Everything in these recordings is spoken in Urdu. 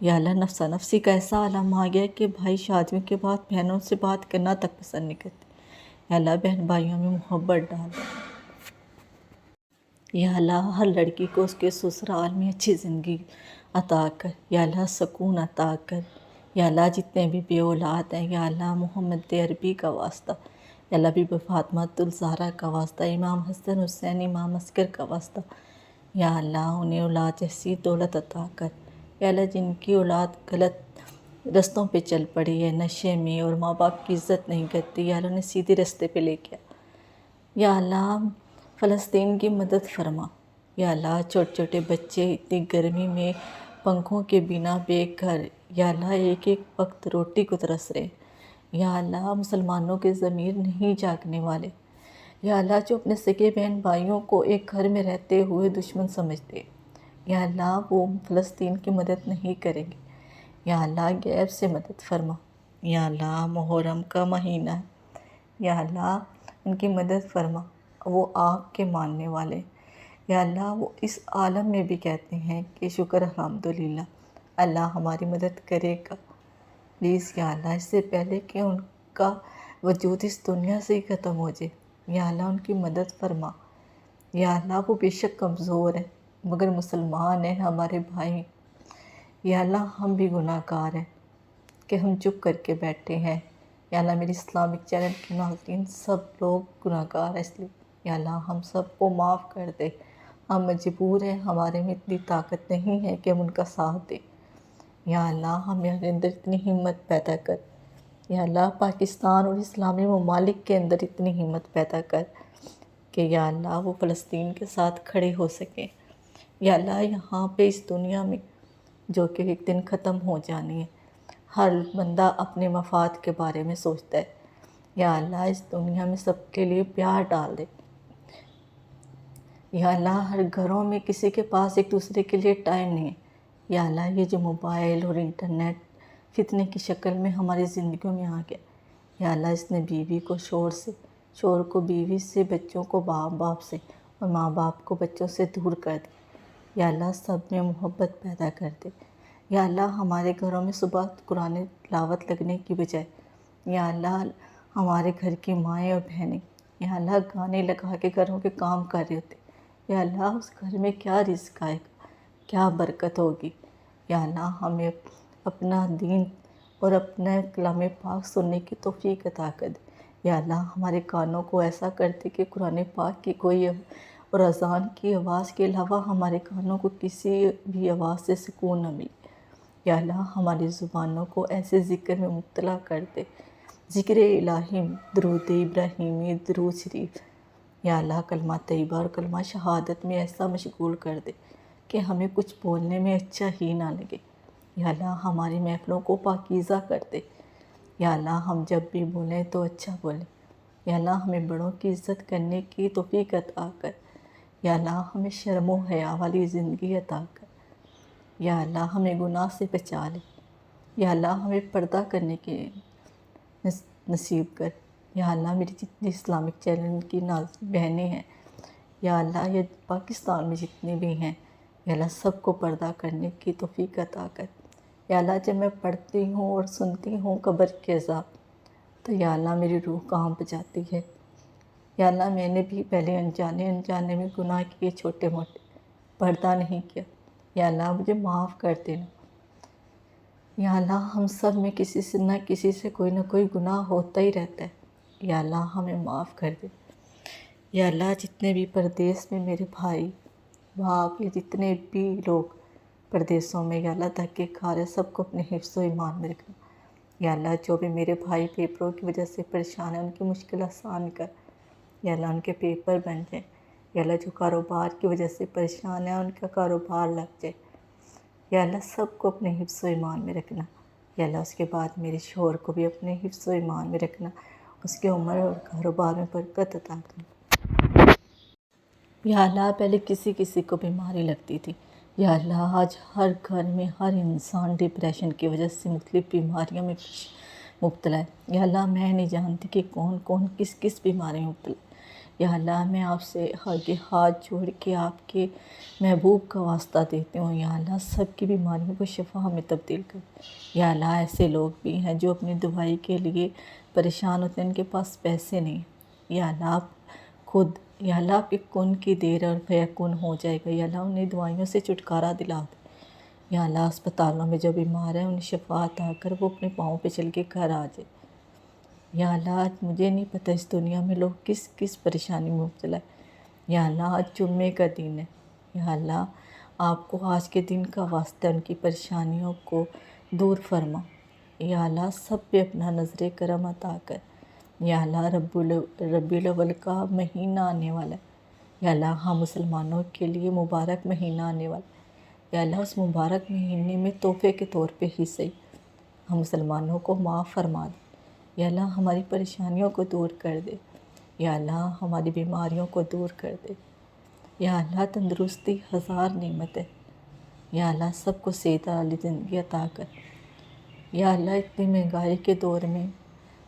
یا اللہ نفسا نفسی کا ایسا عالم آ گیا کہ بھائی شادیوں کے بعد بہنوں سے بات کرنا تک پسند نہیں کرتے۔ یا اللہ بہن بھائیوں میں محبت ڈال۔ یا اللہ ہر لڑکی کو اس کے سسرال میں اچھی زندگی عطا کر۔ یا اللہ سکون عطا کر۔ یا اللہ جتنے بھی بے اولاد ہیں، یا اللہ محمد عربی کا واسطہ، یا اللہ بی بی فاطمہ الزہرا کا واسطہ، امام حسن حسین امام عسکر کا واسطہ، یا اللہ انہیں اولاد جیسی دولت عطا کر۔ یا اللہ جن کی اولاد غلط رستوں پہ چل پڑی ہے، نشے میں، اور ماں باپ کی عزت نہیں کرتی، یا اللہ انہیں سیدھے رستے پہ لے کے آ۔ یا اللہ فلسطین کی مدد فرما۔ یا اللہ چھوٹے چھوٹے بچے اتنی گرمی میں پنکھوں کے بنا بے گھر، یا اللہ ایک ایک وقت روٹی کو ترس رہے۔ یا اللہ مسلمانوں کے ضمیر نہیں جاگنے والے، یا اللہ جو اپنے سگے بہن بھائیوں کو ایک گھر میں رہتے ہوئے دشمن سمجھتے، یا اللہ وہ فلسطین کی مدد نہیں کریں گے۔ یا اللہ غیب سے مدد فرما۔ یا اللہ محرم کا مہینہ ہے، یا اللہ ان کی مدد فرما، وہ آگ کے ماننے والے، یا اللہ وہ اس عالم میں بھی کہتے ہیں کہ شکر الحمدللہ، اللہ ہماری مدد کرے گا پلیز۔ یا اللہ اس سے پہلے کہ ان کا وجود اس دنیا سے ہی ختم ہو جائے، یا اللہ ان کی مدد فرما۔ یا اللہ وہ بے شک کمزور ہیں مگر مسلمان ہیں، ہمارے بھائی۔ یا اللہ ہم بھی گناہ گار ہیں کہ ہم چپ کر کے بیٹھے ہیں۔ یا اللہ میری اسلامک چینل کے ناظرین سب لوگ گناہ گار ہیں، اس لیے یا اللہ ہم سب کو معاف کر دے۔ ہم مجبور ہیں، ہمارے میں اتنی طاقت نہیں ہے کہ ہم ان کا ساتھ دیں۔ یا اللہ ہمیں اندر اتنی ہمت پیدا کر۔ یا اللہ پاکستان اور اسلامی ممالک کے اندر اتنی ہمت پیدا کر کہ یا اللہ وہ فلسطین کے ساتھ کھڑے ہو سکیں۔ یا اللہ یہاں پہ اس دنیا میں جو کہ ایک دن ختم ہو جانی ہے، ہر بندہ اپنے مفاد کے بارے میں سوچتا ہے، یا اللہ اس دنیا میں سب کے لیے پیار ڈال دے۔ یا اللہ ہر گھروں میں کسی کے پاس ایک دوسرے کے لیے ٹائم نہیں ہے۔ یا اللہ یہ جو موبائل اور انٹرنیٹ فتنے کی شکل میں ہماری زندگیوں میں آ گیا، یا اللہ اس نے بیوی کو شوہر سے، شوہر کو بیوی سے، بچوں کو ماں باپ سے، اور ماں باپ کو بچوں سے دور کر دے۔ یا اللہ سب میں محبت پیدا کر دے۔ یا اللہ ہمارے گھروں میں صبح قرآن تلاوت لگنے کی بجائے، یا اللہ ہمارے گھر کی مائیں اور بہنیں یا اللہ گانے لگا کے گھروں کے کام کر رہے ہوتے، یا اللہ اس گھر میں کیا رزق آئے گا، کیا برکت ہوگی۔ یا اللہ ہمیں اپنا دین اور اپنا کلام پاک سننے کی توفیق عطا کر دے۔ یا اللہ ہمارے کانوں کو ایسا کر دے کہ قرآن پاک کی کوئی اور اذان کی آواز کے علاوہ ہمارے کانوں کو کسی بھی آواز سے سکون نہ ملے۔ یا اللہ ہماری زبانوں کو ایسے ذکر میں مبتلا کر دے، ذکر الہی، درود ابراہیمی، درود شریف، یا اللہ کلمہ طیبہ اور کلمہ شہادت میں ایسا مشغول کر دے کہ ہمیں کچھ بولنے میں اچھا ہی نہ لگے۔ یا اللہ ہماری محفلوں کو پاکیزہ کر دے۔ یا اللہ ہم جب بھی بولیں تو اچھا بولیں۔ یا اللہ ہمیں بڑوں کی عزت کرنے کی توفیق عطا کر۔ یا اللہ ہمیں شرم و حیا والی زندگی عطا کر۔ یا اللہ ہمیں گناہ سے بچا لے۔ یا اللہ ہمیں پردہ کرنے کی نصیب کر۔ یا اللہ میری جتنی اسلامک چینل کی بہنیں ہیں، یا اللہ یہ پاکستان میں جتنے بھی ہیں، یا اللہ سب کو پردہ کرنے کی توفیق عطا کر۔ یا اللہ جب میں پڑھتی ہوں اور سنتی ہوں قبر کے عذاب، تو یا اللہ میری روح کانپ جاتی ہے۔ یا اللہ میں نے بھی پہلے انجانے میں گناہ کیے چھوٹے موٹے، پردہ نہیں کیا، یا اللہ مجھے معاف کر دینا۔ یا اللہ ہم سب میں کسی سے نہ کسی سے کوئی نہ کوئی گناہ ہوتا ہی رہتا ہے، یا اللہ ہمیں معاف کر دے۔ یا اللہ جتنے بھی پردیس میں میرے بھائی باپ یا جتنے بھی لوگ پردیسوں میں یا اللہ دھکے کھا رہے، سب کو اپنے حفظ و ایمان میں رکھنا۔ یا اللہ جو بھی میرے بھائی پیپروں کی وجہ سے پریشان ہیں، ان کی مشکل آسان کر، یا اللہ ان کے پیپر بن جائیں۔ یا اللہ جو کاروبار کی وجہ سے پریشان ہیں، ان کا کاروبار لگ جائے۔ یا اللہ سب کو اپنے حفظ و ایمان میں رکھنا۔ یا اللہ اس کے بعد میرے شوہر کو بھی اپنے حفظ و ایمان میں رکھنا، اس کی عمر اور کاروبار میں برکت عطا کرنا۔ یا اللہ پہلے کسی کو بیماری لگتی تھی، یا اللہ آج ہر گھر میں ہر انسان ڈپریشن کی وجہ سے مختلف بیماریوں میں مبتلا ہے۔ یا اللہ میں نہیں جانتی کہ کون کس بیماری میں مبتلا ہے، یا اللہ میں آپ سے آگے ہاتھ جوڑ کے آپ کے محبوب کا واسطہ دیتی ہوں، یا اللہ سب کی بیماریوں کو شفا میں تبدیل کر۔ یا اللہ ایسے لوگ بھی ہیں جو اپنی دوائی کے لیے پریشان ہوتے ہیں، ان کے پاس پیسے نہیں، یا اللہ آپ خود، یا اللہ آپ کے کن کی دیر اور فیکن ہو جائے گا، یا اللہ انہیں دوائیوں سے چھٹکارا دلا دے۔ یا اللہ اسپتالوں میں جو بیمار ہیں انہیں شفا عطا کر وہ اپنے پاؤں پہ چل کے گھر آ جائے۔ یا اللہ آج مجھے نہیں پتہ اس دنیا میں لوگ کس کس پریشانی میں مبتلا ہے، یا اللہ آج جمعے کا دن ہے، یا اللہ آپ کو آج کے دن کا واسطہ ان کی پریشانیوں کو دور فرما۔ یا اللہ سب پہ اپنا نظر کرم عطا کر۔ یا اللہ ربیع الاول کا مہینہ آنے والا ہے، یا اللہ ہم مسلمانوں کے لیے مبارک مہینہ آنے والا ہے، یا اللہ اس مبارک مہینے میں تحفے کے طور پہ ہی صحیح ہم مسلمانوں کو معاف فرما دے، یا اللہ ہماری پریشانیوں کو دور کر دے، یا اللہ ہماری بیماریوں کو دور کر دے، یا اللہ تندرستی ہزار نعمت ہے، یا اللہ سب کو صحت والی زندگی عطا کر۔ یا اللہ اتنی مہنگائی کے دور میں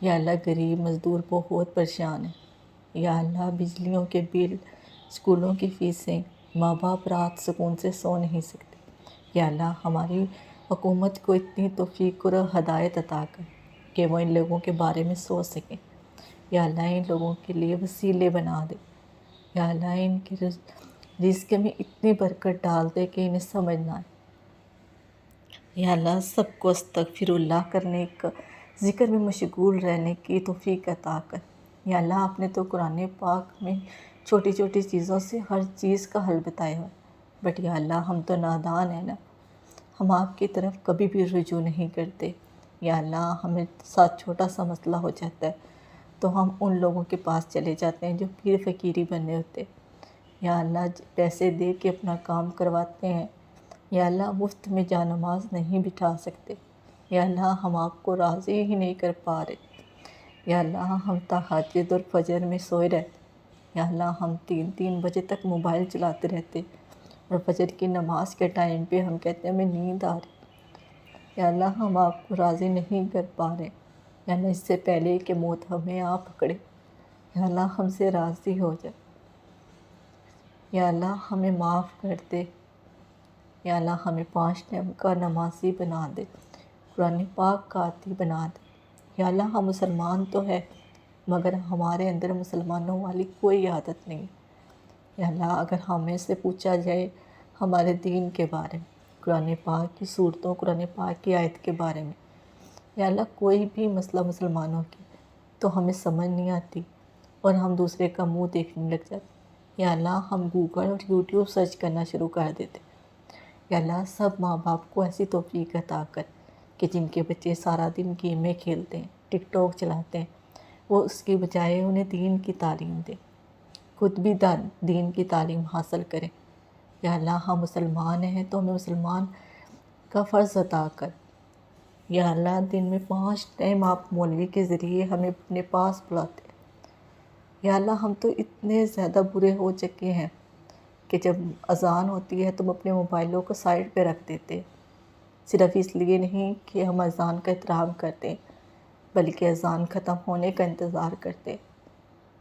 یا اللہ غریب مزدور بہت پریشان ہیں، یا اللہ بجلیوں کے بل، اسکولوں کی فیسیں، ماں باپ رات سکون سے سو نہیں سکتے، یا اللہ ہماری حکومت کو اتنی توفیق اور ہدایت عطا کر کہ وہ ان لوگوں کے بارے میں سوچ سکیں، یا اللہ ان لوگوں کے لیے وسیلے بنا دے، یا اللہ ان کے رزق میں اتنی برکت ڈال دے کہ انہیں سمجھ نہ آئے، یا اللہ سب کو استغفر اللہ کرنے کا، ذکر میں مشغول رہنے کی توفیق عطا کر۔ یا اللہ آپ نے تو قرآن پاک میں چھوٹی چھوٹی چیزوں سے ہر چیز کا حل بتایا ہوا ہے، بٹ یا اللہ ہم تو نادان ہیں نا، ہم آپ کی طرف کبھی بھی رجوع نہیں کرتے۔ یا اللہ ہمیں ساتھ چھوٹا سا مسئلہ ہو جاتا ہے تو ہم ان لوگوں کے پاس چلے جاتے ہیں جو پیر فقیری بنے ہوتے، یا اللہ پیسے دے کے اپنا کام کرواتے ہیں، یا اللہ مفت میں جا نماز نہیں بٹھا سکتے، یا اللہ ہم آپ کو راضی ہی نہیں کر پا رہے، یا اللہ ہم تہجد اور فجر میں سوئے رہتے، یا اللہ ہم 3 بجے تک موبائل چلاتے رہتے اور فجر کی نماز کے ٹائم پہ ہم کہتے ہیں ہمیں نیند آ رہی، یا اللہ ہم آپ کو راضی نہیں کر پا رہے، یا اللہ اس سے پہلے کہ موت ہمیں آ پکڑے، یا اللہ ہم سے راضی ہو جائے، یا اللہ ہمیں معاف کر دے، یا اللہ ہمیں 5 ٹائم کا نمازی بنا دے، قرآن پاک کا عادی بنا دے۔ یا اللہ ہم مسلمان تو ہے مگر ہمارے اندر مسلمانوں والی کوئی عادت نہیں، یا اللہ اگر ہمیں سے پوچھا جائے ہمارے دین کے بارے میں، قرآن پاک کی صورتوں، قرآن پاک کی آیت کے بارے میں، یا اللہ کوئی بھی مسئلہ مسلمانوں کی تو ہمیں سمجھ نہیں آتی اور ہم دوسرے کا منہ دیکھنے لگ جاتے، یا اللہ ہم گوگل اور یوٹیوب سرچ کرنا شروع کر دیتے۔ یا اللہ سب ماں باپ کو ایسی توفیق عطا کر کہ جن کے بچے سارا دن گیمیں کھیلتے ہیں، ٹک ٹاک چلاتے ہیں، وہ اس کی بجائے انہیں دین کی تعلیم دیں، خود بھی دین کی تعلیم حاصل کریں۔ یا اللہ ہم مسلمان ہیں تو ہمیں مسلمان کا فرض ادا کر۔ یا اللہ دن میں 5 ٹائم آپ مولوی کے ذریعے ہمیں اپنے پاس بلاتے ہیں۔ یا اللہ ہم تو اتنے زیادہ برے ہو چکے ہیں کہ جب اذان ہوتی ہے تو ہم اپنے موبائلوں کو سائڈ پہ رکھ دیتے ہیں، صرف اس لیے نہیں کہ ہم اذان کا احترام کرتے ہیں بلکہ اذان ختم ہونے کا انتظار کرتے ہیں۔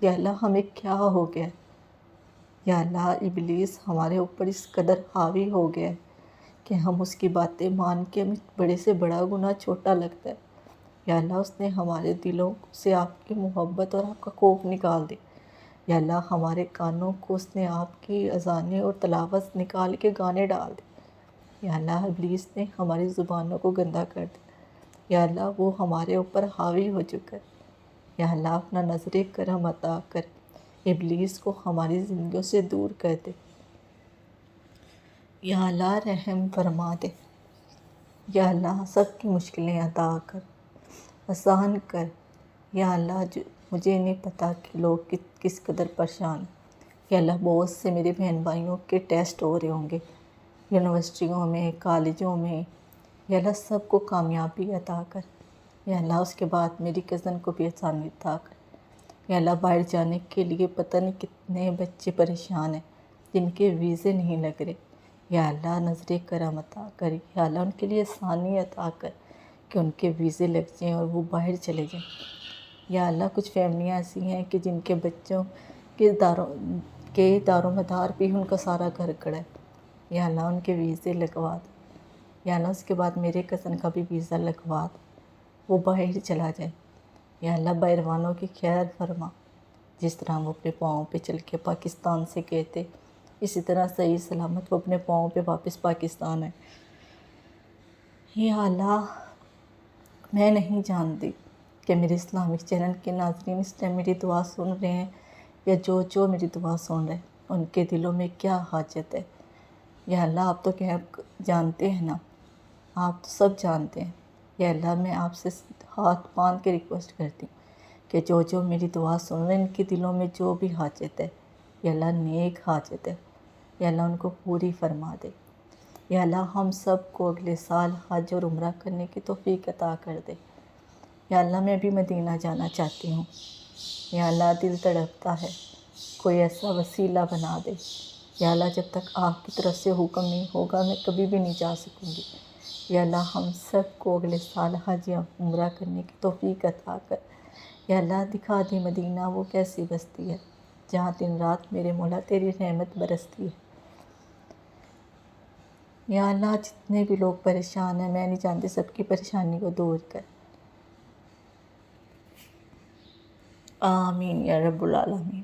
یا اللہ ہمیں کیا ہو گیا؟ یا اللہ ابلیس ہمارے اوپر اس قدر حاوی ہو گیا ہے کہ ہم اس کی باتیں مان کے ہمیں بڑے سے بڑا گناہ چھوٹا لگتا ہے۔ یا اللہ اس نے ہمارے دلوں سے آپ کی محبت اور آپ کا خوف نکال دیا۔ یا اللہ ہمارے کانوں کو اس نے آپ کی اذانیں اور تلاوت نکال کے گانے ڈال دیے۔ یا اللہ ابلیس نے ہماری زبانوں کو گندا کر دیا۔ یا اللہ وہ ہمارے اوپر حاوی ہو چکا ہے۔ یا اللہ اپنا نظر کرم عطا کر ابلیس کو ہماری زندگیوں سے دور کر دے۔ یا اللہ رحم فرما دے۔ یا اللہ سب کی مشکلیں عطا کر، آسان کر۔ یا اللہ مجھے نہیں پتہ کہ لوگ کس قدر پریشان ہیں۔ یا اللہ بہت سے میرے بہن بھائیوں کے ٹیسٹ ہو رہے ہوں گے یونیورسٹیوں میں، کالجوں میں، یا اللہ سب کو کامیابی عطا کر۔ یا اللہ اس کے بعد میری کزن کو بھی آسانی عطا کر۔ یا اللہ باہر جانے کے لیے پتہ نہیں کتنے بچے پریشان ہیں جن کے ویزے نہیں لگ رہے، یا اللہ نظر کرم عطا کر۔ یا اللہ ان کے لیے آسانی عطا کر کہ ان کے ویزے لگ جائیں اور وہ باہر چلے جائیں۔ یا اللہ کچھ فیملیاں ایسی ہیں کہ جن کے بچوں کے دار و مدار پہ ہی ان کا سارا گھر کڑا ہے۔ یا اللہ ان کے ویزے لگوا دے، یا اللہ اس کے بعد میرے کزن کا بھی ویزا لگوا دے، وہ باہر چلا جائے۔ یا اللہ باہر والوں کی خیر فرما، جس طرح وہ اپنے پاؤں پہ چل کے پاکستان سے گئے تھے، اسی طرح صحیح سلامت وہ اپنے پاؤں پہ واپس پاکستان ہے۔ یا اللہ میں نہیں جانتی کہ میرے اسلامک چینل کے ناظرین اس ٹائم میری دعا سن رہے ہیں، یا جو میری دعا سن رہے ہیں ان کے دلوں میں کیا حاجت ہے۔ یا اللہ آپ تو جانتے ہیں نا، آپ تو سب جانتے ہیں۔ یا اللہ میں آپ سے ہاتھ باندھ کے ریکویسٹ کرتی ہوں کہ جو میری دعا سن رہے ہیں ان کے دلوں میں جو بھی حاجت ہے، یا اللہ نیک حاجت ہے، یا اللہ ان کو پوری فرما دے۔ یا اللہ ہم سب کو اگلے سال حج اور عمرہ کرنے کی توفیق عطا کر دے۔ یا اللہ میں بھی مدینہ جانا چاہتی ہوں۔ یا اللہ دل تڑپتا ہے، کوئی ایسا وسیلہ بنا دے۔ یا اللہ جب تک آپ کی طرف سے حکم نہیں ہوگا میں کبھی بھی نہیں جا سکوں گی۔ یا اللہ ہم سب کو اگلے سال حج یا عمرہ کرنے کی توفیق عطا کر۔ یا اللہ دکھا دی مدینہ وہ کیسی بستی ہے جہاں دن رات میرے مولا تیری رحمت برستی ہے۔ یا اللہ جتنے بھی لوگ پریشان ہیں، میں نہیں جانتی، سب کی پریشانی کو دور کر۔ آمین یا رب العالمین۔